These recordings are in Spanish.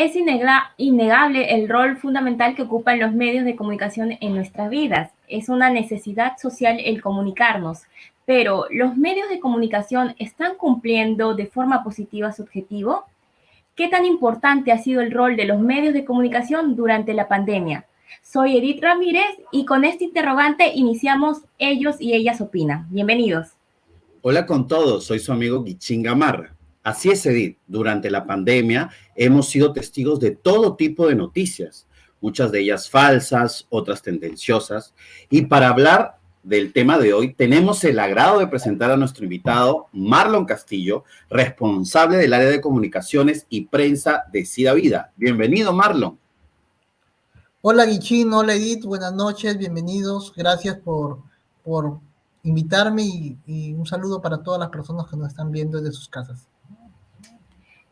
Es innegable el rol fundamental que ocupan los medios de comunicación en nuestras vidas. Es una necesidad social el comunicarnos, pero ¿los medios de comunicación están cumpliendo de forma positiva su objetivo? ¿Qué tan importante ha sido el rol de los medios de comunicación durante la pandemia? Soy Edith Ramírez y con este interrogante iniciamos Ellos y Ellas Opinan. Bienvenidos. Hola con todos, soy su amigo Guichín Gamarra. Así es, Edith, durante la pandemia hemos sido testigos de todo tipo de noticias, muchas de ellas falsas, otras tendenciosas. Y para hablar del tema de hoy, tenemos el agrado de presentar a nuestro invitado, Marlon Castillo, responsable del área de comunicaciones y prensa de Sida Vida. Bienvenido, Marlon. Hola Guichín, hola Edith, buenas noches, bienvenidos, gracias por invitarme y un saludo para todas las personas que nos están viendo desde sus casas.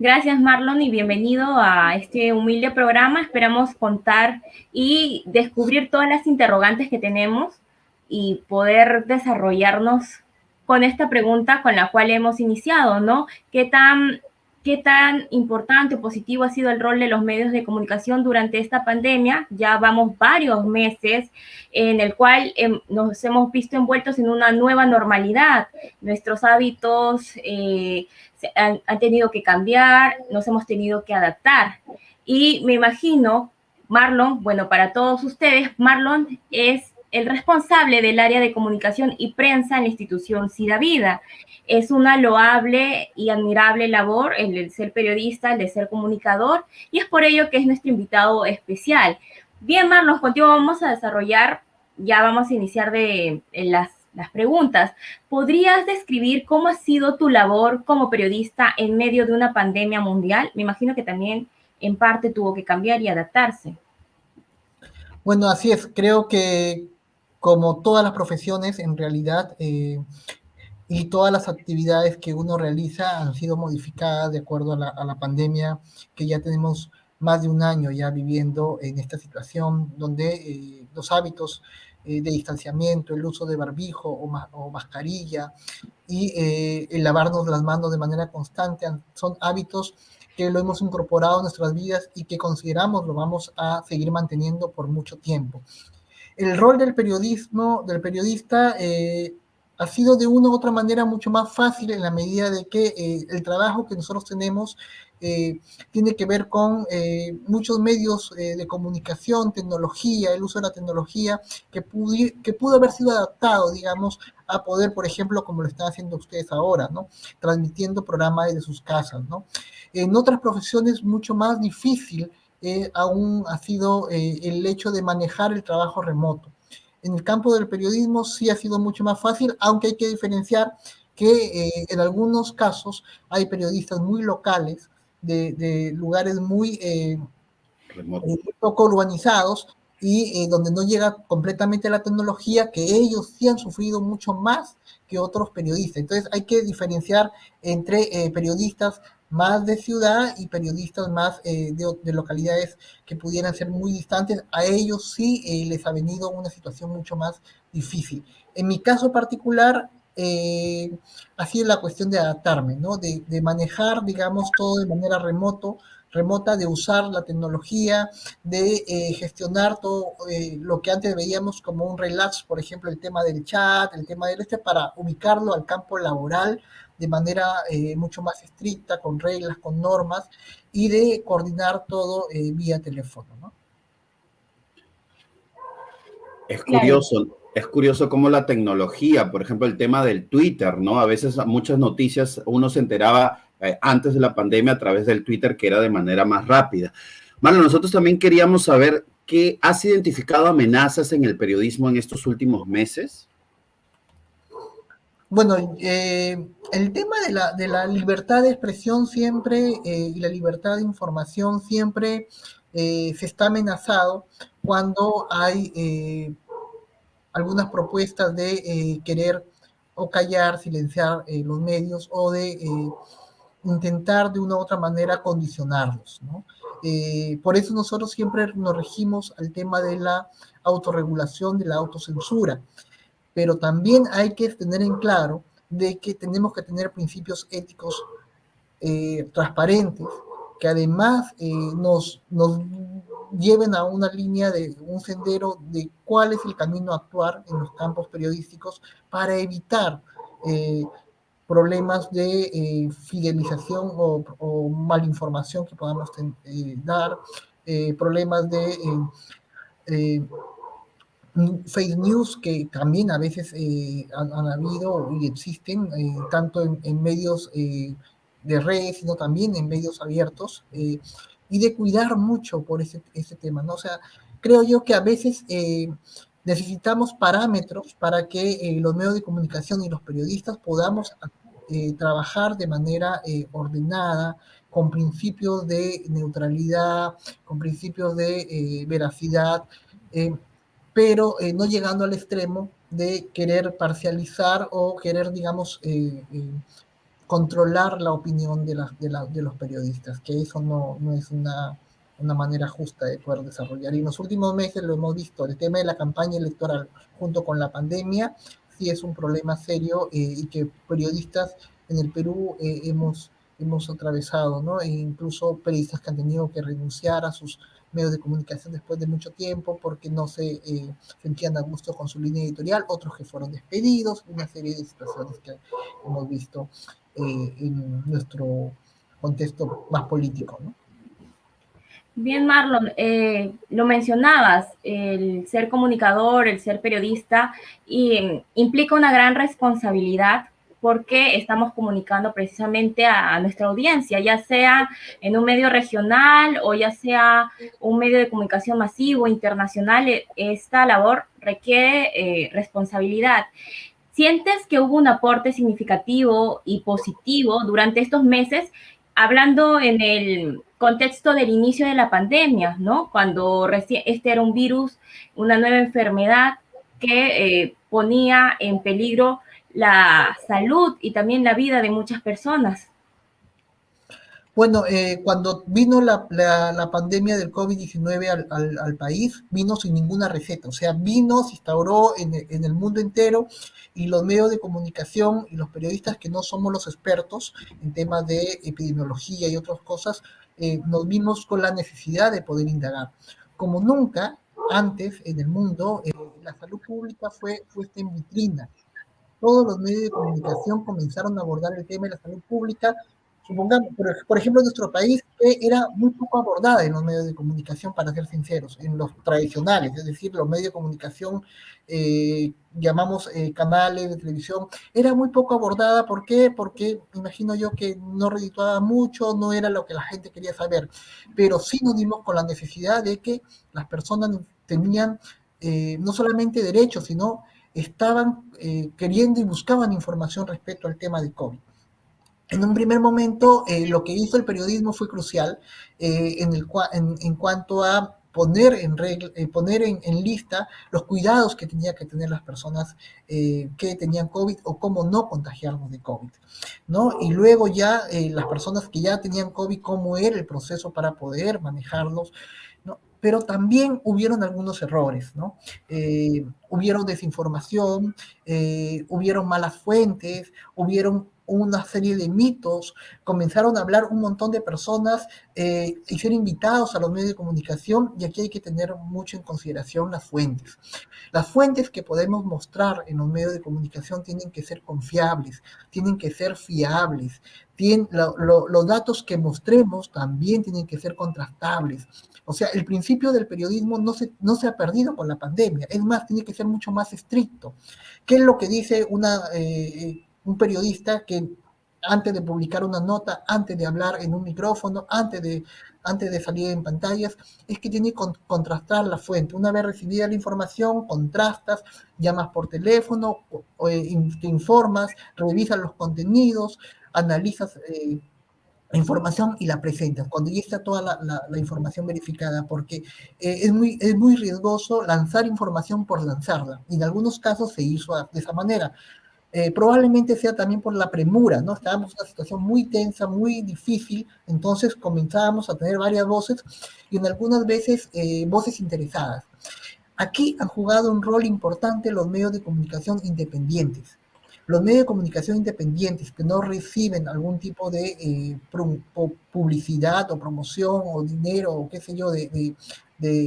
Gracias Marlon y bienvenido a este humilde programa. Esperamos contar y descubrir todas las interrogantes que tenemos y poder desarrollarnos con esta pregunta con la cual hemos iniciado, ¿no? ¿Qué tan importante o positivo ha sido el rol de los medios de comunicación durante esta pandemia? Ya vamos varios meses en el cual nos hemos visto envueltos en una nueva normalidad. Nuestros hábitos han tenido que cambiar, nos hemos tenido que adaptar. Y me imagino, Marlon, bueno, para todos ustedes, Marlon es el responsable del área de comunicación y prensa en la institución Sida Vida. Es una loable y admirable labor el de ser periodista, el de ser comunicador, y es por ello que es nuestro invitado especial. Bien, Marlon, contigo vamos a desarrollar, ya vamos a iniciar de las preguntas. ¿Podrías describir cómo ha sido tu labor como periodista en medio de una pandemia mundial? Me imagino que también en parte tuvo que cambiar y adaptarse. Bueno, así es, creo que como todas las profesiones en realidad y todas las actividades que uno realiza han sido modificadas de acuerdo a la pandemia, que ya tenemos más de un año ya viviendo en esta situación donde los hábitos de distanciamiento, el uso de barbijo o mascarilla y el lavarnos las manos de manera constante son hábitos que lo hemos incorporado a nuestras vidas y que consideramos lo vamos a seguir manteniendo por mucho tiempo. El rol del periodista, ha sido de una u otra manera mucho más fácil en la medida de que el trabajo que nosotros tenemos tiene que ver con muchos medios de comunicación, tecnología, el uso de la tecnología, que pudo haber sido adaptado, digamos, a poder, por ejemplo, como lo están haciendo ustedes ahora, ¿no? Transmitiendo programas desde sus casas, ¿no? En otras profesiones mucho más difícil aún ha sido el hecho de manejar el trabajo remoto. En el campo del periodismo sí ha sido mucho más fácil, aunque hay que diferenciar que en algunos casos hay periodistas muy locales, de lugares muy poco urbanizados y donde no llega completamente la tecnología, que ellos sí han sufrido mucho más que otros periodistas. Entonces hay que diferenciar entre periodistas más de ciudad y periodistas más de localidades que pudieran ser muy distantes. A ellos sí les ha venido una situación mucho más difícil. En mi caso particular, ha sido la cuestión de adaptarme, ¿no? De manejar, digamos, todo de manera remota, de usar la tecnología, de gestionar todo lo que antes veíamos como un relax, por ejemplo, el tema del chat, el tema del para ubicarlo al campo laboral de manera mucho más estricta, con reglas, con normas, y de coordinar todo vía teléfono, ¿no? Claro. Es curioso cómo la tecnología, por ejemplo, el tema del Twitter, ¿no? A veces muchas noticias uno se enteraba antes de la pandemia a través del Twitter, que era de manera más rápida. Bueno, nosotros también queríamos saber qué has identificado amenazas en el periodismo en estos últimos meses. Bueno, el tema de la libertad de expresión siempre y la libertad de información siempre se está amenazado cuando hay algunas propuestas de querer o callar, silenciar los medios o de intentar de una u otra manera condicionarlos, ¿no? Por eso nosotros siempre nos regimos al tema de la autorregulación, de la autocensura, pero también hay que tener en claro de que tenemos que tener principios éticos transparentes que además nos lleven a una línea de un sendero de cuál es el camino a actuar en los campos periodísticos para evitar problemas de fidelización o malinformación que podamos dar, problemas de eh, fake news que también a veces han habido y existen, tanto en medios de redes, sino también en medios abiertos, y de cuidar mucho por ese tema, ¿no? O sea, creo yo que a veces necesitamos parámetros para que los medios de comunicación y los periodistas podamos trabajar de manera ordenada, con principios de neutralidad, con principios de veracidad, eh, pero no llegando al extremo de querer parcializar o querer, digamos, controlar la opinión de los periodistas, que eso no es una manera justa de poder desarrollar. Y en los últimos meses lo hemos visto, el tema de la campaña electoral junto con la pandemia, sí es un problema serio y que periodistas en el Perú hemos atravesado, ¿no? E incluso periodistas que han tenido que renunciar a sus medios de comunicación después de mucho tiempo porque no se sentían a gusto con su línea editorial, otros que fueron despedidos, una serie de situaciones que hemos visto en nuestro contexto más político, ¿no? Bien, Marlon, lo mencionabas, el ser comunicador, el ser periodista, implica una gran responsabilidad porque estamos comunicando precisamente a nuestra audiencia, ya sea en un medio regional o ya sea un medio de comunicación masivo, internacional. Esta labor requiere responsabilidad. ¿Sientes que hubo un aporte significativo y positivo durante estos meses, hablando en el contexto del inicio de la pandemia, ¿no? Cuando este era un virus, una nueva enfermedad que ponía en peligro la salud y también la vida de muchas personas? Bueno, cuando vino la pandemia del COVID-19 al país, vino sin ninguna receta, o sea, vino, se instauró en el mundo entero y los medios de comunicación y los periodistas que no somos los expertos en temas de epidemiología y otras cosas, nos vimos con la necesidad de poder indagar. Como nunca antes en el mundo, la salud pública fue puesta en vitrina. Todos los medios de comunicación comenzaron a abordar el tema de la salud pública. Supongamos, por ejemplo, en nuestro país era muy poco abordada en los medios de comunicación, para ser sinceros, en los tradicionales, es decir, los medios de comunicación, llamamos canales de televisión, era muy poco abordada. ¿Por qué? Porque imagino yo que no redituaba mucho, no era lo que la gente quería saber, pero sí nos dimos con la necesidad de que las personas tenían no solamente derechos, sino estaban queriendo y buscaban información respecto al tema de COVID. En un primer momento, lo que hizo el periodismo fue crucial en cuanto a poner en lista los cuidados que tenía que tener las personas que tenían COVID o cómo no contagiarnos de COVID, ¿no? Y luego ya las personas que ya tenían COVID, cómo era el proceso para poder manejarlos, ¿no? Pero también hubieron algunos errores, ¿no? Hubieron desinformación, hubieron malas fuentes, hubieron una serie de mitos, comenzaron a hablar un montón de personas y ser invitados a los medios de comunicación, y aquí hay que tener mucho en consideración las fuentes. Las fuentes que podemos mostrar en los medios de comunicación tienen que ser confiables, tienen que ser fiables, los datos que mostremos también tienen que ser contrastables. O sea, el principio del periodismo no se ha perdido con la pandemia, es más, tiene que ser mucho más estricto. ¿Qué es lo que dice un periodista que antes de publicar una nota, antes de hablar en un micrófono, antes de salir en pantallas? Es que tiene que contrastar la fuente? Una vez recibida la información, contrastas, llamas por teléfono, te informas, revisas los contenidos, analizas la información y la presentas, cuando ya está toda la información verificada, porque es muy riesgoso lanzar información por lanzarla, y en algunos casos se hizo de esa manera. Probablemente sea también por la premura, ¿no? Estábamos en una situación muy tensa, muy difícil, entonces comenzábamos a tener varias voces y en algunas veces voces interesadas. Aquí han jugado un rol importante los medios de comunicación independientes. los medios de comunicación independientes que no reciben algún tipo de publicidad o promoción o dinero o qué sé yo de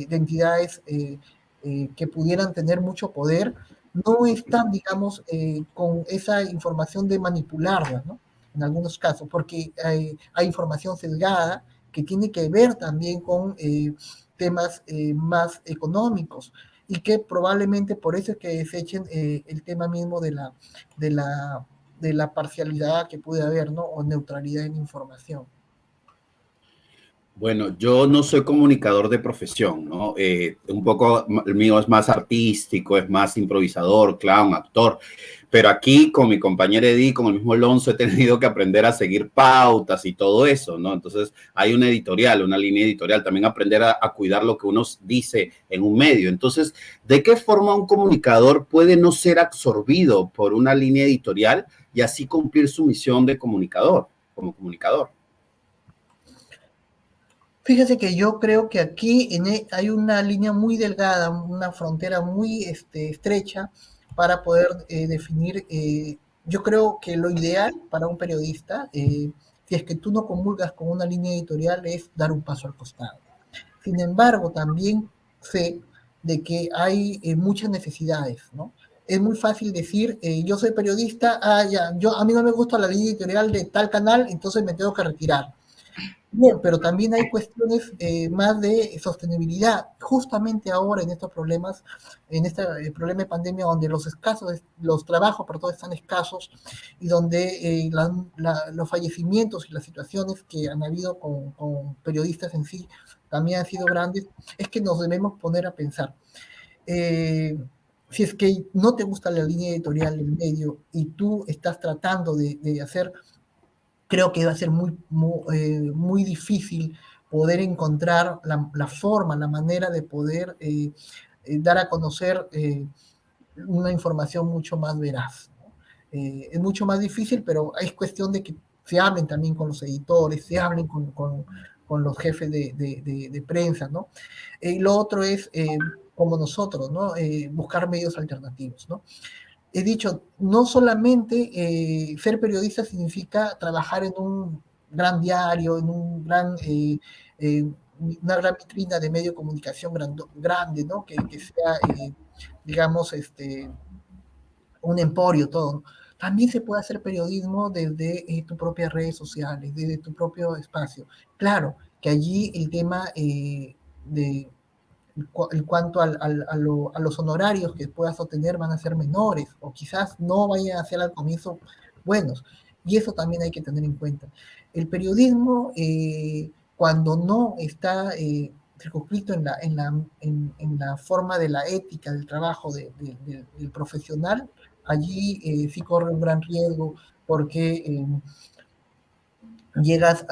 entidades que pudieran tener mucho poder, no están, digamos, con esa información de manipularla, ¿no? En algunos casos, porque hay información sesgada que tiene que ver también con temas más económicos y que probablemente por eso es que desechen el tema mismo de la, de la parcialidad que puede haber, ¿no? O neutralidad en información. Bueno, yo no soy comunicador de profesión, ¿no? Un poco el mío es más artístico, es más improvisador, clown, actor, pero aquí con mi compañero Edith, con el mismo Alonso, he tenido que aprender a seguir pautas y todo eso, ¿no? Entonces hay una editorial, una línea editorial, también aprender a cuidar lo que uno dice en un medio. Entonces, ¿de qué forma un comunicador puede no ser absorbido por una línea editorial y así cumplir su misión de comunicador, como comunicador? Fíjese que yo creo que aquí hay una línea muy delgada, una frontera muy estrecha para poder definir. Yo creo que lo ideal para un periodista, si es que tú no comulgas con una línea editorial, es dar un paso al costado. Sin embargo, también sé de que hay muchas necesidades, ¿no? Es muy fácil decir, yo soy periodista, ya, a mí no me gusta la línea editorial de tal canal, entonces me tengo que retirar. Bien, pero también hay cuestiones más de sostenibilidad. Justamente ahora en estos problemas, en este problema de pandemia, donde los trabajos, perdón, están escasos y donde los fallecimientos y las situaciones que han habido con periodistas en sí también han sido grandes, es que nos debemos poner a pensar. Eh, si es que no te gusta la línea editorial del medio y tú estás tratando de hacer, creo que va a ser muy difícil poder encontrar la forma, la manera de poder dar a conocer una información mucho más veraz, ¿no? Es mucho más difícil, pero es cuestión de que se hablen también con los editores, se hablen con los jefes de prensa, ¿no? Lo otro es, como nosotros, ¿no? Buscar medios alternativos, ¿no? He dicho, no solamente ser periodista significa trabajar en un gran diario, en una gran vitrina de medio de comunicación grande, ¿no? Que sea, digamos, un emporio, todo, ¿no? También se puede hacer periodismo desde tus propias redes sociales, desde tu propio espacio. Claro que allí el tema en cuanto a los honorarios que puedas obtener van a ser menores o quizás no vayan a ser al comienzo buenos. Y eso también hay que tener en cuenta. El periodismo, cuando no está circunscrito en la forma de la ética del trabajo del profesional, allí sí corre un gran riesgo porque llegas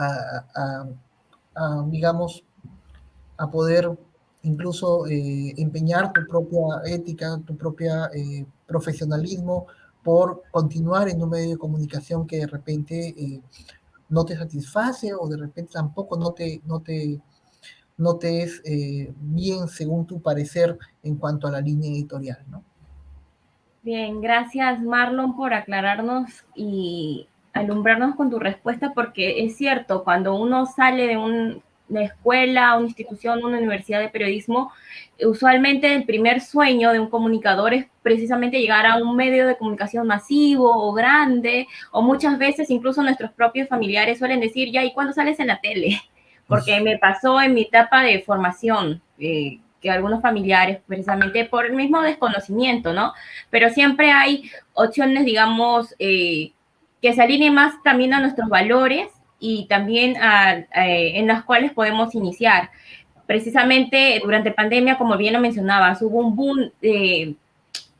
digamos, a poder incluso empeñar tu propia ética, tu propia profesionalismo por continuar en un medio de comunicación que de repente no te satisface o de repente tampoco no te es bien según tu parecer en cuanto a la línea editorial, ¿no? Bien, gracias Marlon por aclararnos y alumbrarnos con tu respuesta, porque es cierto, cuando uno sale de una escuela, una institución, una universidad de periodismo, usualmente el primer sueño de un comunicador es precisamente llegar a un medio de comunicación masivo o grande, o muchas veces incluso nuestros propios familiares suelen decir, ya, ¿y cuándo sales en la tele? Porque me pasó en mi etapa de formación, que algunos familiares, precisamente por el mismo desconocimiento, ¿no? Pero siempre hay opciones, digamos, que se alineen más también a nuestros valores y también en las cuales podemos iniciar. Precisamente durante pandemia, como bien lo mencionabas, hubo un boom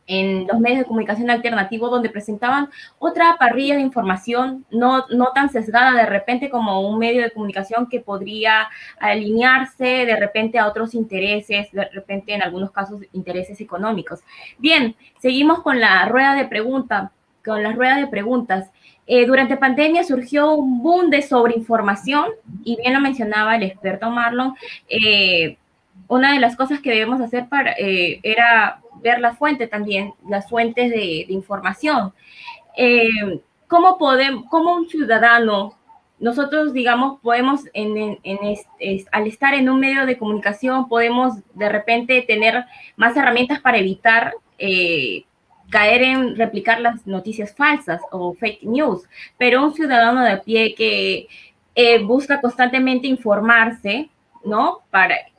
en los medios de comunicación alternativos donde presentaban otra parrilla de información no tan sesgada de repente como un medio de comunicación que podría alinearse de repente a otros intereses, de repente en algunos casos intereses económicos. Bien, seguimos con la rueda de preguntas, con las ruedas de preguntas. Durante pandemia surgió un boom de sobreinformación y bien lo mencionaba el experto Marlon, una de las cosas que debemos hacer era ver la fuente también, las fuentes de información. cómo un ciudadano, nosotros, digamos, podemos, al estar en un medio de comunicación, podemos de repente tener más herramientas para evitar caer en replicar las noticias falsas o fake news, pero un ciudadano de a pie que busca constantemente informarse, ¿no?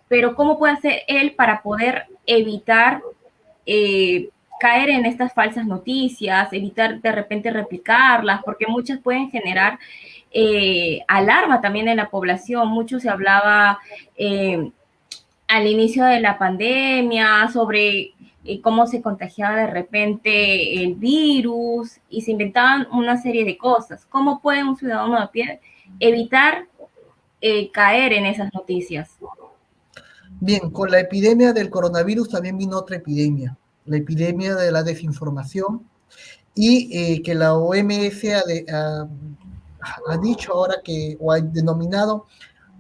Pero ¿cómo puede hacer él para poder evitar caer en estas falsas noticias, evitar de repente replicarlas, porque muchas pueden generar alarma también en la población? Mucho se hablaba al inicio de la pandemia sobre cómo se contagiaba de repente el virus y se inventaban una serie de cosas. ¿Cómo puede un ciudadano a pie evitar caer en esas noticias? Bien, con la epidemia del coronavirus también vino otra epidemia, la epidemia de la desinformación, y que la OMS ha dicho ahora que, o ha denominado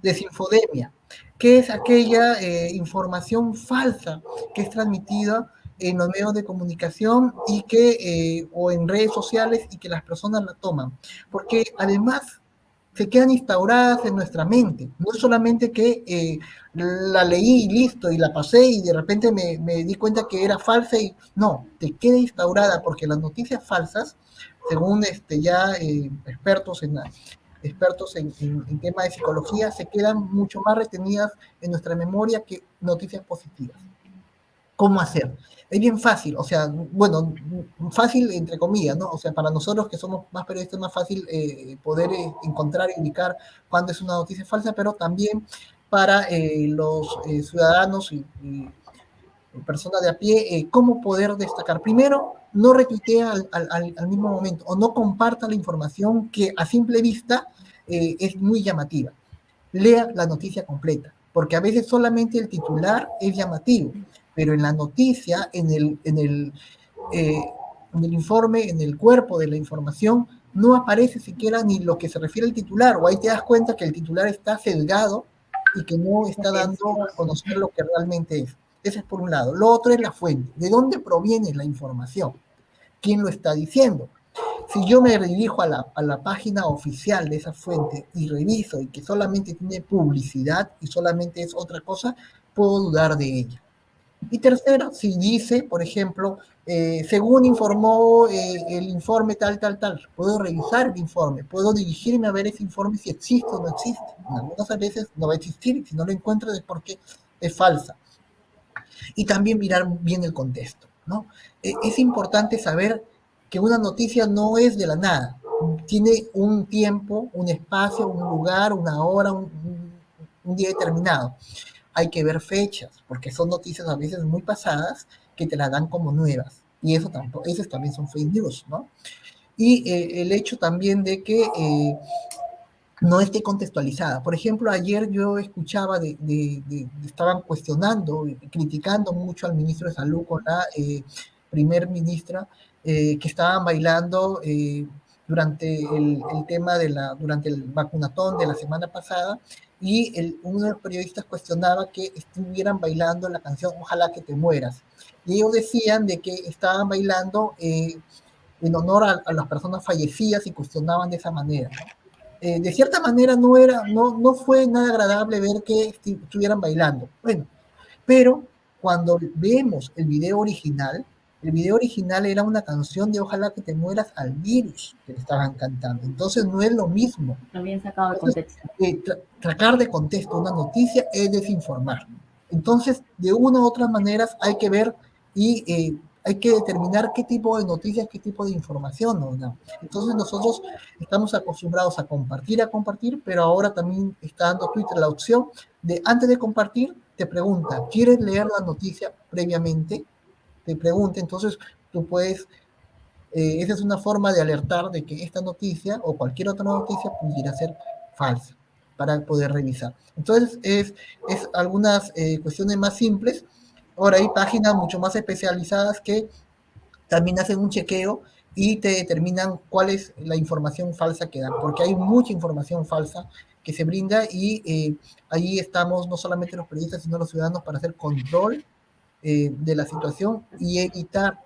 desinfodemia, que es aquella información falsa que es transmitida en los medios de comunicación y que, o en redes sociales, y que las personas la toman, porque además se quedan instauradas en nuestra mente. No es solamente que la leí y listo, y la pasé y de repente me di cuenta que era falsa, y no, te queda instaurada, porque las noticias falsas, según ya expertos en temas de psicología, se quedan mucho más retenidas en nuestra memoria que noticias positivas. ¿Cómo hacer? Es bien fácil, o sea, bueno, fácil entre comillas, ¿no? O sea, para nosotros que somos más periodistas es más fácil poder encontrar y indicar cuándo es una noticia falsa, pero también para los ciudadanos y personas de a pie, cómo poder destacar. Primero, no retuitea al mismo momento, o no comparta la información que a simple vista es muy llamativa. Lea la noticia completa, porque a veces solamente el titular es llamativo, pero en la noticia, en el informe, en el cuerpo de la información, no aparece siquiera ni lo que se refiere al titular, o ahí te das cuenta que el titular está sesgado y que no está dando a conocer lo que realmente es. Ese es por un lado. Lo otro es la fuente. ¿De dónde proviene la información? ¿Quién lo está diciendo? Si yo me dirijo a la página oficial de esa fuente y reviso y que solamente tiene publicidad y solamente es otra cosa, puedo dudar de ella. Y tercero, si dice, por ejemplo, según informó el informe tal, puedo revisar el informe, puedo dirigirme a ver ese informe si existe o no existe. En algunas veces no va a existir, y si no lo encuentro es porque es falsa. Y también mirar bien el contexto, ¿no? Es importante saber que una noticia no es de la nada, tiene un tiempo, un espacio, un lugar, una hora, un día determinado. Hay que ver fechas, porque son noticias a veces muy pasadas que te las dan como nuevas, y eso tampoco, esos también son fake news, ¿no? Y el hecho también de que no esté contextualizada. Por ejemplo, ayer yo escuchaba estaban cuestionando, criticando mucho al ministro de Salud con la primer ministra, que estaban bailando durante el tema durante el vacunatón de la semana pasada, y uno de los periodistas cuestionaba que estuvieran bailando la canción Ojalá que te mueras. Y ellos decían de que estaban bailando en honor a las personas fallecidas, y cuestionaban de esa manera, ¿no? De cierta manera no fue nada agradable ver que estuvieran bailando. Bueno, pero cuando vemos el video original era una canción de Ojalá que te mueras al virus que le estaban cantando. Entonces no es lo mismo. Lo habían sacado de Entonces, contexto. sacar de contexto una noticia es desinformar. Entonces, de una u otra manera hay que ver y hay que determinar qué tipo de noticias, qué tipo de información nos dan. Entonces nosotros estamos acostumbrados a compartir, pero ahora también está dando Twitter la opción de, antes de compartir, te pregunta, ¿quieres leer la noticia previamente? Te pregunta, entonces tú puedes, esa es una forma de alertar de que esta noticia o cualquier otra noticia pudiera ser falsa, para poder revisar. Entonces es algunas cuestiones más simples. Ahora hay páginas mucho más especializadas que también hacen un chequeo y te determinan cuál es la información falsa que dan, porque hay mucha información falsa que se brinda, y ahí estamos no solamente los periodistas, sino los ciudadanos, para hacer control de la situación y evitar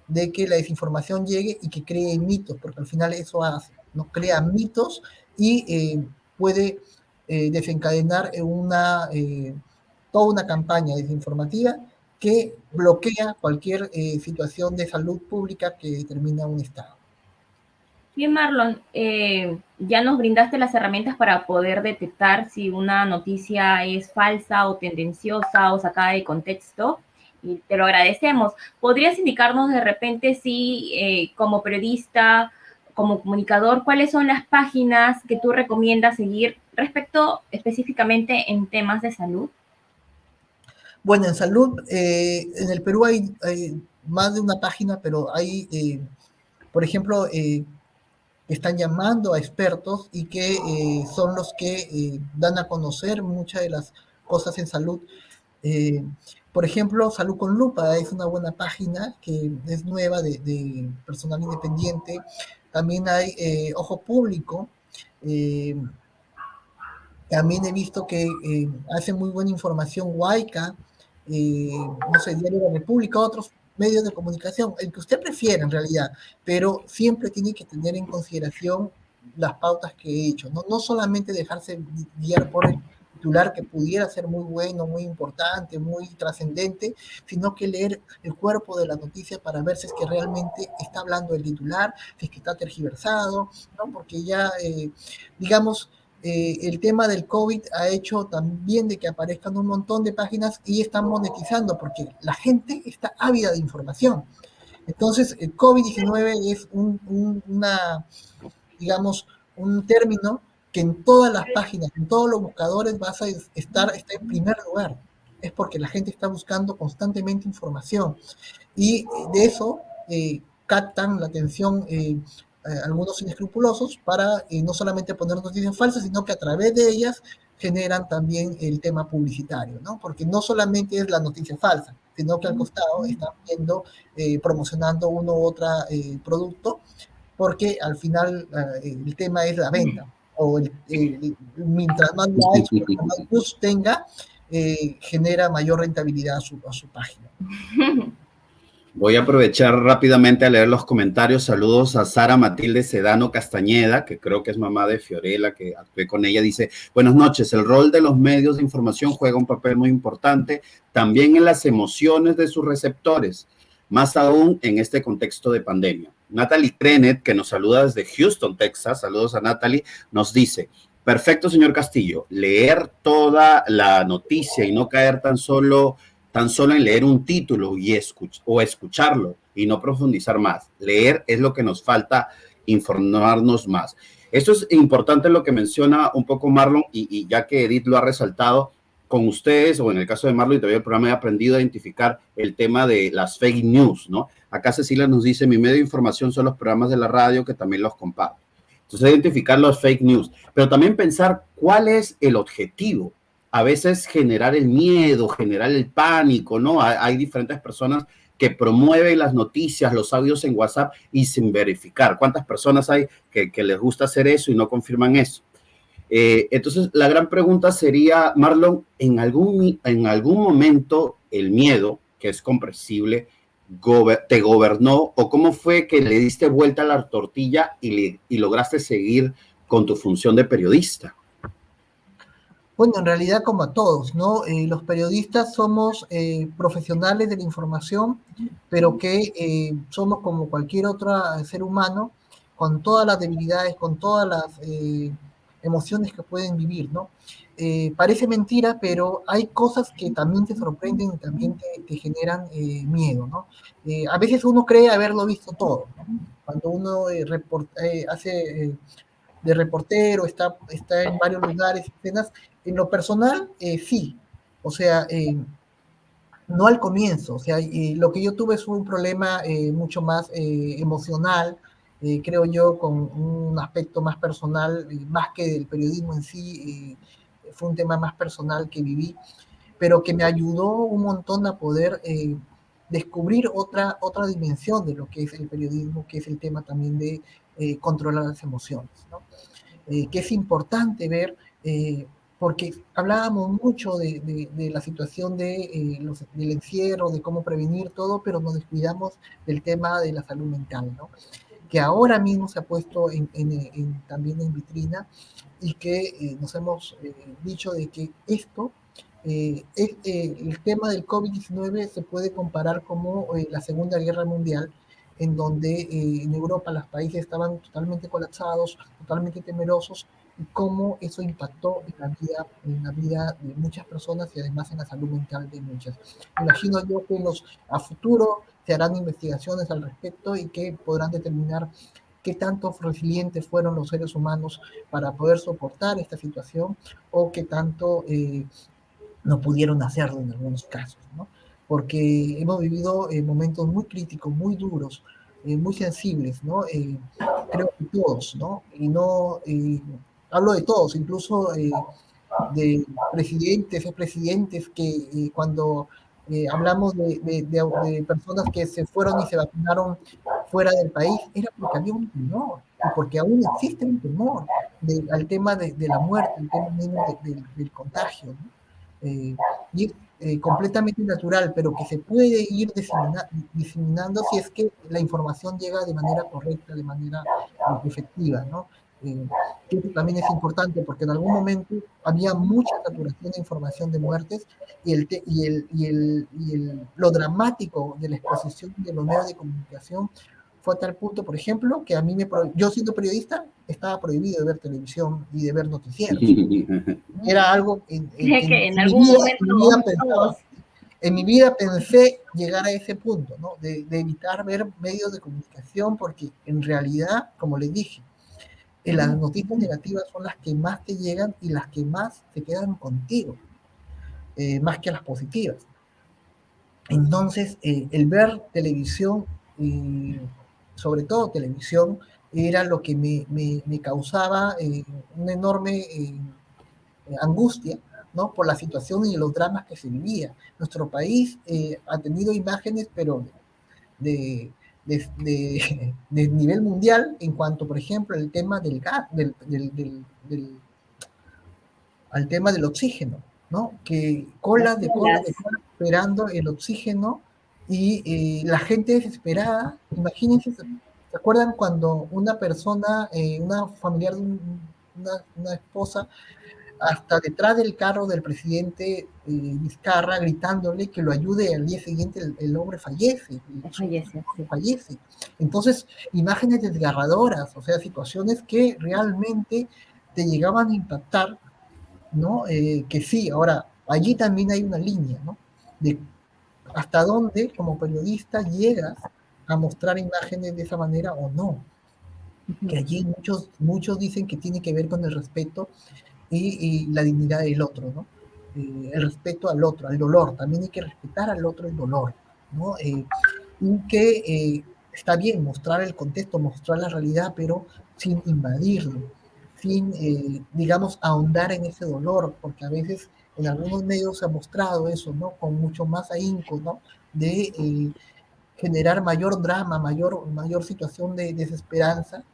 de que la desinformación llegue y que cree mitos, porque al final eso hace, ¿no? Crea mitos y puede desencadenar toda una campaña desinformativa que bloquea cualquier situación de salud pública que determina un Estado. Bien, Marlon, ya nos brindaste las herramientas para poder detectar si una noticia es falsa o tendenciosa o sacada de contexto, y te lo agradecemos. ¿Podrías indicarnos de repente si, como periodista, como comunicador, cuáles son las páginas que tú recomiendas seguir respecto específicamente en temas de salud? Bueno, en salud, en el Perú hay más de una página, pero hay, por ejemplo, están llamando a expertos y que son los que dan a conocer muchas de las cosas en salud. Eh, por ejemplo, Salud con Lupa es una buena página que es nueva de personal independiente. También hay Ojo Público. eh, También he visto que hace muy buena información Huayca, no sé, Diario de la República, otros medios de comunicación, el que usted prefiera en realidad, pero siempre tiene que tener en consideración las pautas que he hecho, no, no solamente dejarse guiar por el titular que pudiera ser muy bueno, muy importante, muy trascendente, sino que leer el cuerpo de la noticia para ver si es que realmente está hablando el titular, si es que está tergiversado, ¿no? Porque ya, digamos, el tema del COVID ha hecho también de que aparezcan un montón de páginas y están monetizando porque la gente está ávida de información. Entonces, el COVID-19 es digamos, un término que en todas las páginas, en todos los buscadores vas a está en primer lugar. Es porque la gente está buscando constantemente información. Y de eso captan la atención algunos inescrupulosos para no solamente poner noticias falsas, sino que a través de ellas generan también el tema publicitario, ¿no? Porque no solamente es la noticia falsa, sino que al costado están viendo, promocionando uno u otro producto, porque al final el tema es la venta. O mientras más likes, mientras más views tenga, genera mayor rentabilidad a su página. Voy a aprovechar rápidamente a leer los comentarios. Saludos a Sara Matilde Sedano Castañeda, que creo que es mamá de Fiorella, que actué con ella. Dice, buenas noches, el rol de los medios de información juega un papel muy importante también en las emociones de sus receptores, más aún en este contexto de pandemia. Natalie Krenet, que nos saluda desde Houston, Texas, saludos a Natalie, nos dice, perfecto, señor Castillo, leer toda la noticia y no caer tan solo en leer un título o escucharlo y no profundizar más. Leer es lo que nos falta, informarnos más. Esto es importante lo que menciona un poco Marlon y ya que Edith lo ha resaltado con ustedes, o en el caso de Marlon y todavía el programa he aprendido a identificar el tema de las fake news, ¿no? Acá Cecilia nos dice, mi medio de información son los programas de la radio que también los comparto. Entonces, identificar los fake news, pero también pensar cuál es el objetivo. A veces generar el miedo, generar el pánico, ¿no? Hay diferentes personas que promueven las noticias, los audios en WhatsApp y sin verificar. ¿Cuántas personas hay que les gusta hacer eso y no confirman eso? Entonces, la gran pregunta sería, Marlon, ¿en algún momento el miedo, que es comprensible, te gobernó o cómo fue que le diste vuelta a la tortilla y lograste seguir con tu función de periodista? Bueno, en realidad como a todos, ¿no? Los periodistas somos profesionales de la información, pero que somos como cualquier otro ser humano, con todas las debilidades, con todas las emociones que pueden vivir, ¿no? Parece mentira, pero hay cosas que también te sorprenden y también te generan miedo, ¿no? A veces uno cree haberlo visto todo, ¿no? Cuando uno hace de reportero, está en varios lugares, escenas. En lo personal, sí. O sea, no al comienzo. O sea, lo que yo tuve fue un problema mucho más emocional, creo yo, con un aspecto más personal, más que del periodismo en sí. Fue un tema más personal que viví, pero que me ayudó un montón a poder descubrir otra dimensión de lo que es el periodismo, que es el tema también de controlar las emociones, ¿no? Que es importante ver porque hablábamos mucho de la situación del encierro, de cómo prevenir todo, pero nos descuidamos del tema de la salud mental, ¿no? Que ahora mismo se ha puesto también en vitrina y que nos hemos dicho de que el tema del COVID-19 se puede comparar como la Segunda Guerra Mundial, en donde en Europa los países estaban totalmente colapsados, totalmente temerosos, y cómo eso impactó en la vida de muchas personas y además en la salud mental de muchas. Imagino yo que a futuro se harán investigaciones al respecto y que podrán determinar qué tanto resilientes fueron los seres humanos para poder soportar esta situación o qué tanto no pudieron hacerlo en algunos casos, ¿no? Porque hemos vivido momentos muy críticos, muy duros, muy sensibles, ¿no? Creo que todos, ¿no? Y no, hablo de todos, incluso de presidentes, expresidentes, que cuando hablamos de personas que se fueron y se vacunaron fuera del país, era porque había un temor, y porque aún existe un temor al tema de la muerte, el tema mismo del contagio, ¿no? Y es completamente natural, pero que se puede ir diseminando si es que la información llega de manera correcta, de manera efectiva, ¿no? Que eso también es importante porque en algún momento había mucha saturación de información de muertes lo dramático de la exposición de los medios de comunicación fue a tal punto, por ejemplo, que yo siendo periodista estaba prohibido de ver televisión y de ver noticieros. Era algo Que en algún momento todos. En mi vida pensé llegar a ese punto, ¿no? De evitar ver medios de comunicación porque en realidad, como les dije, las noticias negativas son las que más te llegan y las que más se quedan contigo, más que las positivas. Entonces, el ver televisión, sobre todo televisión, era lo que me causaba una enorme angustia, ¿no? Por la situación y los dramas que se vivía. Nuestro país ha tenido imágenes, pero de nivel mundial, en cuanto, por ejemplo, el tema del gas, al tema del oxígeno, ¿no? Que colas de colas esperando el oxígeno y la gente desesperada. Imagínense, ¿se acuerdan cuando una persona, una familiar de una esposa, hasta detrás del carro del presidente Vizcarra, gritándole que lo ayude, al día siguiente el hombre fallece? Fallece. Entonces, imágenes desgarradoras, o sea, situaciones que realmente te llegaban a impactar, ¿no? Que sí, ahora, allí también hay una línea, ¿no? De hasta dónde, como periodista, llegas a mostrar imágenes de esa manera o no. Que allí muchos dicen que tiene que ver con el respeto y la dignidad del otro, ¿no? El respeto al otro, al dolor. También hay que respetar al otro el dolor, ¿no? Y que está bien mostrar el contexto, mostrar la realidad, pero sin invadirlo, sin, digamos, ahondar en ese dolor, porque a veces en algunos medios se ha mostrado eso, ¿no? Con mucho más ahínco, ¿no? De generar mayor drama, mayor situación de desesperanza,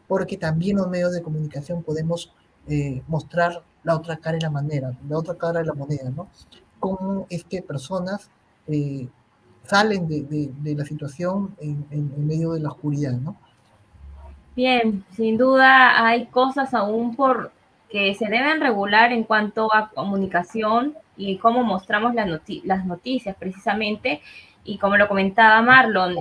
porque también los medios de comunicación podemos mostrar la otra cara la otra cara de la moneda, ¿no? Cómo es que personas salen de la situación en medio de la oscuridad, ¿no? Bien, sin duda hay cosas aún por que se deben regular en cuanto a comunicación y cómo mostramos las noticias precisamente. Y como lo comentaba Marlon,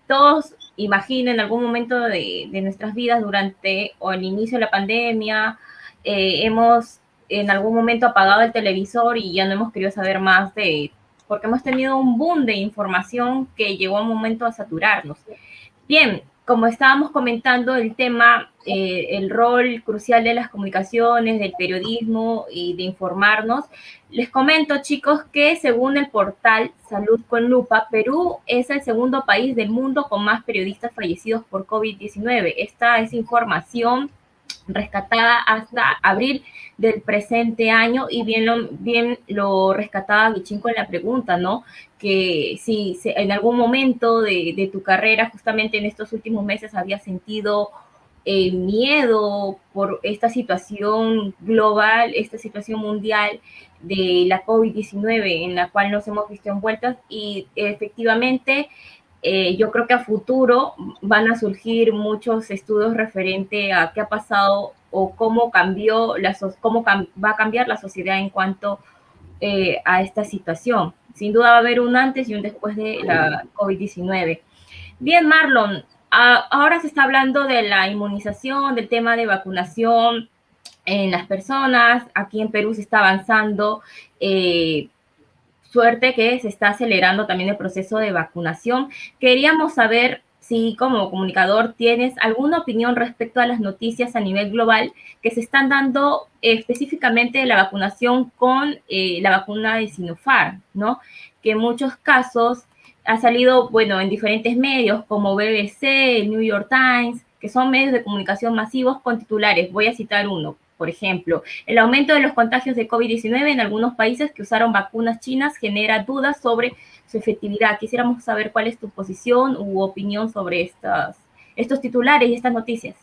todos imaginen en algún momento de nuestras vidas durante o el inicio de la pandemia, hemos en algún momento apagado el televisor y ya no hemos querido saber más porque hemos tenido un boom de información que llegó a un momento a saturarnos. Bien, como estábamos comentando, el tema, el rol crucial de las comunicaciones, del periodismo y de informarnos, les comento, chicos, que según el portal Salud con Lupa, Perú es el segundo país del mundo con más periodistas fallecidos por COVID-19. Esta es información rescatada hasta abril del presente año y bien lo rescataba Guichín con la pregunta, ¿no? Que si en algún momento de tu carrera, justamente en estos últimos meses, habías sentido miedo por esta situación global, esta situación mundial de la COVID-19 en la cual nos hemos visto envueltas y efectivamente yo creo que a futuro van a surgir muchos estudios referente a qué ha pasado o cómo cambió cómo va a cambiar la sociedad en cuanto a esta situación. Sin duda va a haber un antes y un después de la COVID-19. Bien, Marlon, ahora se está hablando de la inmunización, del tema de vacunación en las personas. Aquí en Perú se está avanzando. Suerte que se está acelerando también el proceso de vacunación. Queríamos saber si como comunicador tienes alguna opinión respecto a las noticias a nivel global que se están dando específicamente de la vacunación con la vacuna de Sinopharm, ¿no? Que en muchos casos ha salido, bueno, en diferentes medios como BBC, el New York Times, que son medios de comunicación masivos con titulares. Voy a citar uno. Por ejemplo, el aumento de los contagios de COVID-19 en algunos países que usaron vacunas chinas genera dudas sobre su efectividad. Quisiéramos saber cuál es tu posición u opinión sobre estos titulares y estas noticias.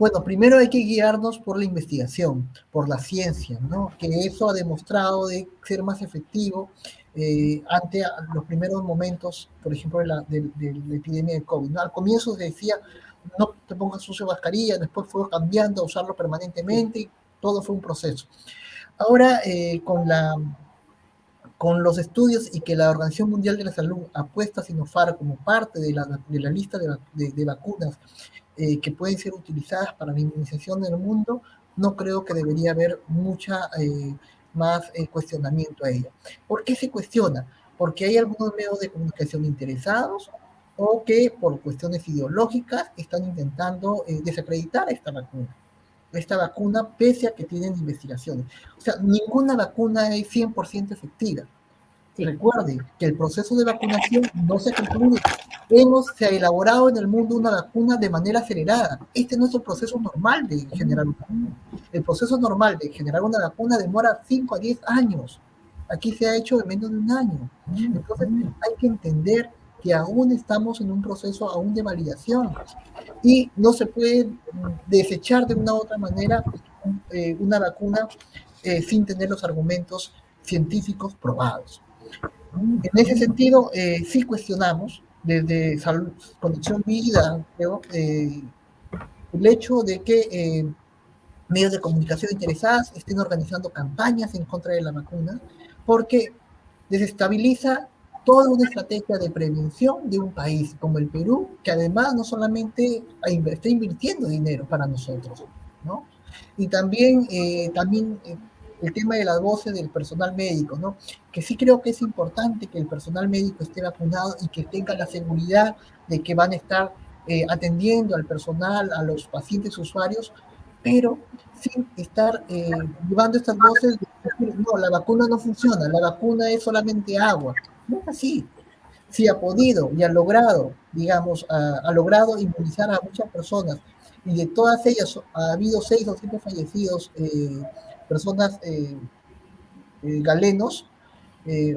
Bueno, primero hay que guiarnos por la investigación, por la ciencia, ¿no? Que eso ha demostrado de ser más efectivo ante los primeros momentos, por ejemplo, de la epidemia de COVID, ¿no? Al comienzo se decía, no te pongas uso de mascarilla, después fue cambiando a usarlo permanentemente, y todo fue un proceso. Ahora, con los estudios y que la Organización Mundial de la Salud ha puesto a Sinopharm como parte de la lista de vacunas que pueden ser utilizadas para la inmunización en el mundo, no creo que debería haber mucha más cuestionamiento a ella. ¿Por qué se cuestiona? Porque hay algunos medios de comunicación interesados o que por cuestiones ideológicas están intentando desacreditar esta vacuna pese a que tienen investigaciones. O sea, ninguna vacuna es 100% efectiva. Sí. Recuerden que el proceso de vacunación no se concluye. Se ha elaborado en el mundo una vacuna de manera acelerada. Este no es el proceso normal de generar una vacuna. El proceso normal de generar una vacuna demora 5 a 10 años. Aquí se ha hecho en menos de un año. Entonces hay que entender que aún estamos en un proceso aún de validación y no se puede desechar de una u otra manera una vacuna sin tener los argumentos científicos probados. En ese sentido, sí cuestionamos desde Conexión Vida, creo, el hecho de que medios de comunicación interesadas estén organizando campañas en contra de la vacuna, porque desestabiliza toda una estrategia de prevención de un país como el Perú, que además no solamente está invirtiendo dinero para nosotros, ¿no? Y también el tema de las voces del personal médico, ¿no? Que sí creo que es importante que el personal médico esté vacunado y que tenga la seguridad de que van a estar atendiendo al personal, a los pacientes usuarios, pero sin estar llevando estas voces de decir, no, la vacuna no funciona, la vacuna es solamente agua. No es así. Si ha podido y ha logrado, digamos, ha logrado inmunizar a muchas personas, y de todas ellas ha habido 6 o 7 fallecidos, personas galenos,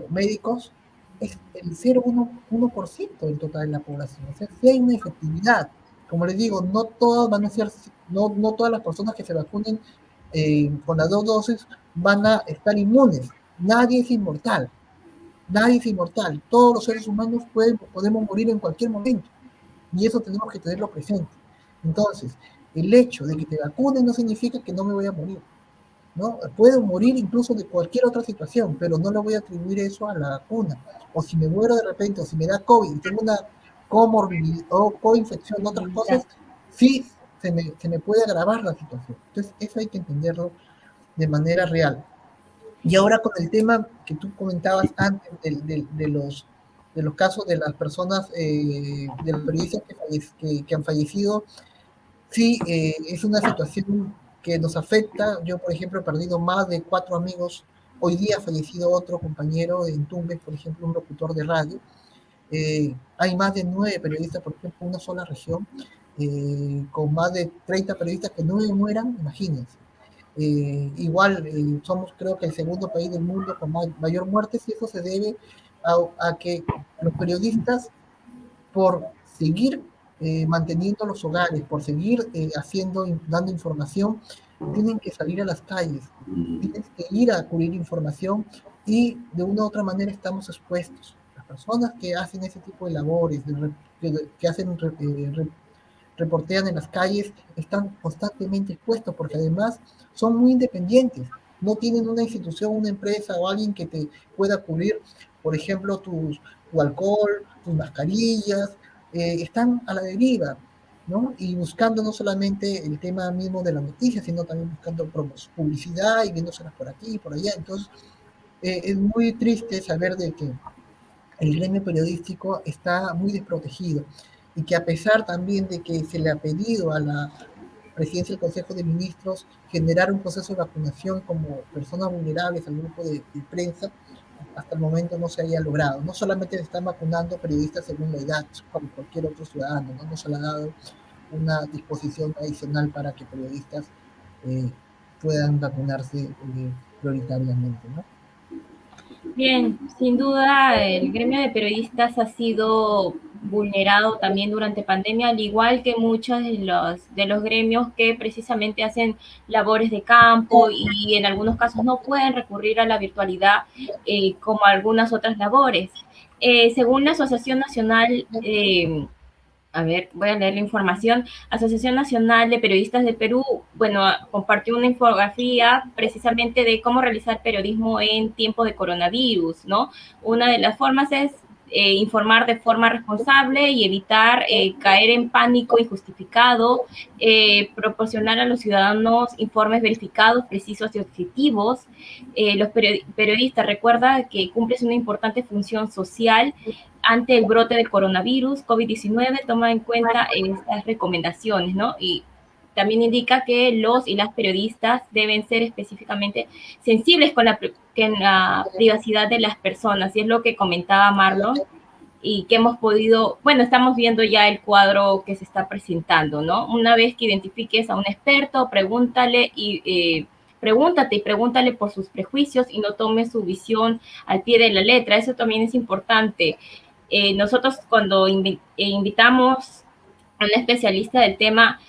médicos, es el 0,1% del total de la población. O sea, sí hay una efectividad. Como les digo, no todas van a ser, no todas las personas que se vacunen con las 2 dosis van a estar inmunes. Nadie es inmortal. Nadie es inmortal. Todos los seres humanos podemos morir en cualquier momento. Y eso tenemos que tenerlo presente. Entonces, el hecho de que te vacunen no significa que no me voy a morir, ¿no? Puedo morir incluso de cualquier otra situación, pero no le voy a atribuir eso a la vacuna. O si me muero de repente, o si me da COVID y tengo una comorbilidad o coinfección, otras cosas, sí se me puede agravar la situación. Entonces, eso hay que entenderlo de manera real. Y ahora con el tema que tú comentabas antes de los casos de las personas, de los periodistas que han fallecido, sí, es una situación que nos afecta. Yo, por ejemplo, he perdido más de 4 amigos. Hoy día ha fallecido otro compañero en Tumbes, por ejemplo, un locutor de radio. Hay más de 9 periodistas, por ejemplo, en una sola región, con más de 30 periodistas que no mueran, imagínense. Igual somos creo que el segundo país del mundo con mayor muertes, y eso se debe a que los periodistas, por seguir manteniendo los hogares, por seguir dando información, tienen que salir a las calles, tienen que ir a cubrir información y de una u otra manera estamos expuestos. Las personas que hacen ese tipo de labores, que hacen reportean en las calles, están constantemente expuestos porque además son muy independientes. No tienen una institución, una empresa o alguien que te pueda cubrir, por ejemplo, tu alcohol, tus mascarillas, están a la deriva, ¿no? Y buscando no solamente el tema mismo de la noticia, sino también buscando publicidad y viéndoselas por aquí y por allá. Entonces, es muy triste saber de que el gremio periodístico está muy desprotegido y que a pesar también de que se le ha pedido a la presidencia del Consejo de Ministros generar un proceso de vacunación como personas vulnerables al grupo de prensa, hasta el momento no se haya logrado. No solamente se están vacunando periodistas según la edad, como cualquier otro ciudadano, no se le ha dado una disposición adicional para que periodistas eh, puedan vacunarse prioritariamente, ¿no? Bien, sin duda el gremio de periodistas ha sido vulnerado también durante pandemia, al igual que muchos de los gremios que precisamente hacen labores de campo y en algunos casos no pueden recurrir a la virtualidad como algunas otras labores. Según la Asociación Nacional a ver, voy a leer la información. Asociación Nacional de Periodistas del Perú, bueno, compartió una infografía precisamente de cómo realizar periodismo en tiempo de coronavirus, ¿no? Una de las formas es informar de forma responsable y evitar caer en pánico injustificado, proporcionar a los ciudadanos informes verificados, precisos y objetivos. Los periodistas, recuerda que cumples una importante función social ante el brote del coronavirus COVID-19, toma en cuenta estas recomendaciones, ¿no? Y también indica que los y las periodistas deben ser específicamente sensibles con la privacidad de las personas, y es lo que comentaba Marlon, y que hemos podido, bueno, estamos viendo ya el cuadro que se está presentando, ¿no? Una vez que identifiques a un experto, pregúntate y pregúntale por sus prejuicios y no tomes su visión al pie de la letra. Eso también es importante. Nosotros cuando invitamos a un especialista del tema,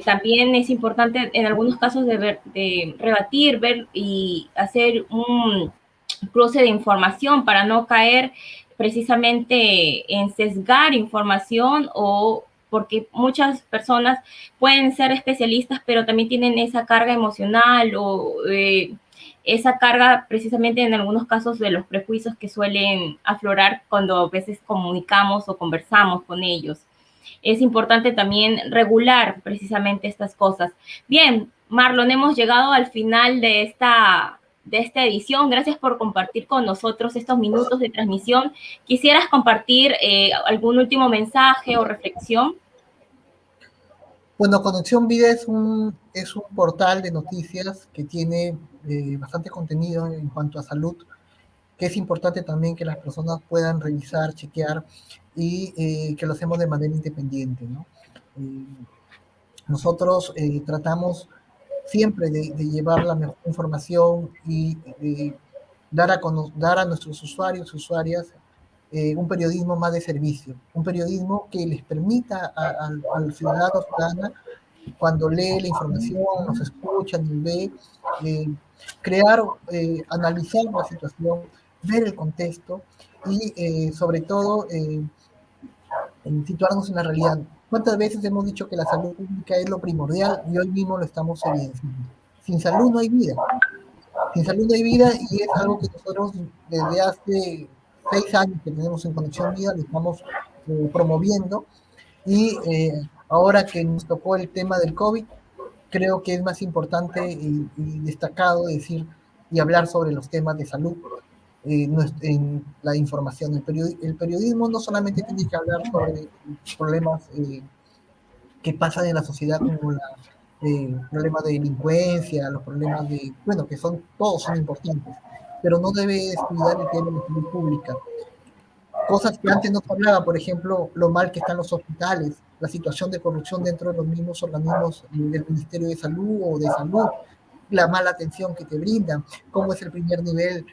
también es importante en algunos casos de rebatir, ver y hacer un cruce de información para no caer precisamente en sesgar información o porque muchas personas pueden ser especialistas, pero también tienen esa carga emocional o esa carga precisamente en algunos casos de los prejuicios que suelen aflorar cuando a veces comunicamos o conversamos con ellos. Es importante también regular precisamente estas cosas. Bien, Marlon, hemos llegado al final de esta edición. Gracias por compartir con nosotros estos minutos de transmisión. ¿Quisieras compartir algún último mensaje o reflexión? Bueno, Conexión Vida es un portal de noticias que tiene bastante contenido en cuanto a salud, que es importante también que las personas puedan revisar, chequear y que lo hacemos de manera independiente, ¿no? Nosotros tratamos siempre de llevar la mejor información y dar a nuestros usuarios y usuarias un periodismo más de servicio, un periodismo que les permita al ciudadano o ciudadana, cuando lee la información, nos escucha, nos ve, crear, analizar la situación, ver el contexto y sobre todo situarnos en la realidad. ¿Cuántas veces hemos dicho que la salud pública es lo primordial y hoy mismo lo estamos evidenciando? Sin salud no hay vida. Sin salud no hay vida y es algo que nosotros desde hace 6 años que tenemos en Conexión Vida lo estamos promoviendo y ahora que nos tocó el tema del COVID, creo que es más importante y destacado decir y hablar sobre los temas de salud en la información. El periodismo no solamente tiene que hablar sobre problemas que pasan en la sociedad como problemas de delincuencia, los problemas de, bueno, que todos son importantes, pero no debe descuidar el tema de salud pública. Cosas que antes no se hablaba, por ejemplo, lo mal que están los hospitales, la situación de corrupción dentro de los mismos organismos del Ministerio de Salud o de Salud, la mala atención que te brindan, cómo es el primer nivel,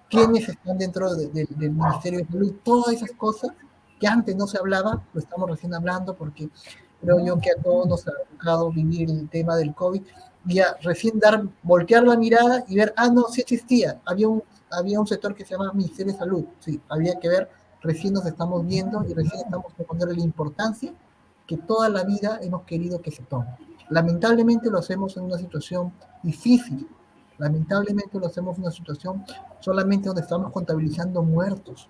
quiénes están dentro del Ministerio de Salud, todas esas cosas que antes no se hablaba, lo estamos recién hablando porque creo yo que a todos nos ha tocado vivir el tema del COVID y a recién voltear la mirada y ver, no, sí existía, había un sector que se llama Ministerio de Salud, sí, había que ver, recién nos estamos viendo y recién estamos poniendo la importancia que toda la vida hemos querido que se tome. Lamentablemente lo hacemos en una situación difícil, lamentablemente lo hacemos en una situación solamente donde estamos contabilizando muertos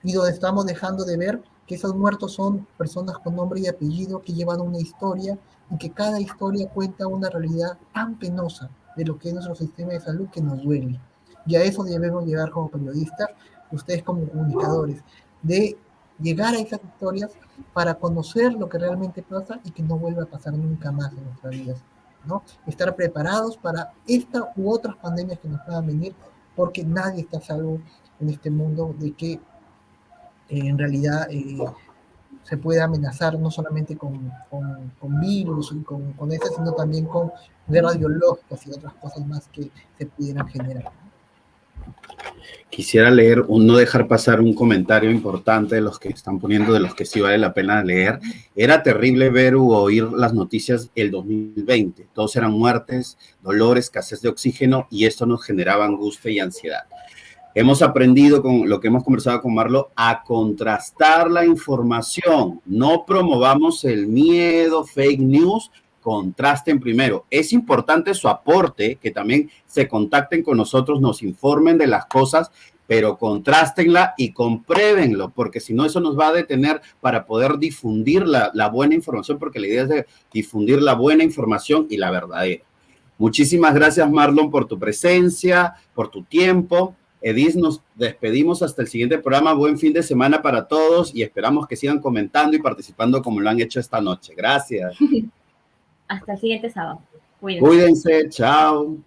y donde estamos dejando de ver que esos muertos son personas con nombre y apellido que llevan una historia y que cada historia cuenta una realidad tan penosa de lo que es nuestro sistema de salud que nos duele. Y a eso debemos llegar como periodistas, ustedes como comunicadores, de llegar a esas historias para conocer lo que realmente pasa y que no vuelva a pasar nunca más en nuestras vidas, ¿no? Estar preparados para esta u otras pandemias que nos puedan venir, porque nadie está a salvo en este mundo de que en realidad se puede amenazar no solamente con virus y con eso, sino también con guerras biológicas y otras cosas más que se pudieran generar. Quisiera leer, no dejar pasar un comentario importante de los que están poniendo, de los que sí vale la pena leer. Era terrible ver o oír las noticias el 2020. Todos eran muertes, dolor, escasez de oxígeno, y esto nos generaba angustia y ansiedad. Hemos aprendido con lo que hemos conversado con Marlo a contrastar la información. No promovamos el miedo, fake news, contrasten primero. Es importante su aporte, que también se contacten con nosotros, nos informen de las cosas, pero contrástenla y compruébenlo, porque si no eso nos va a detener para poder difundir la buena información, porque la idea es de difundir la buena información y la verdadera. Muchísimas gracias, Marlon, por tu presencia, por tu tiempo. Edith, nos despedimos hasta el siguiente programa. Buen fin de semana para todos y esperamos que sigan comentando y participando como lo han hecho esta noche. Gracias. Hasta el siguiente sábado. Cuídense. Chao.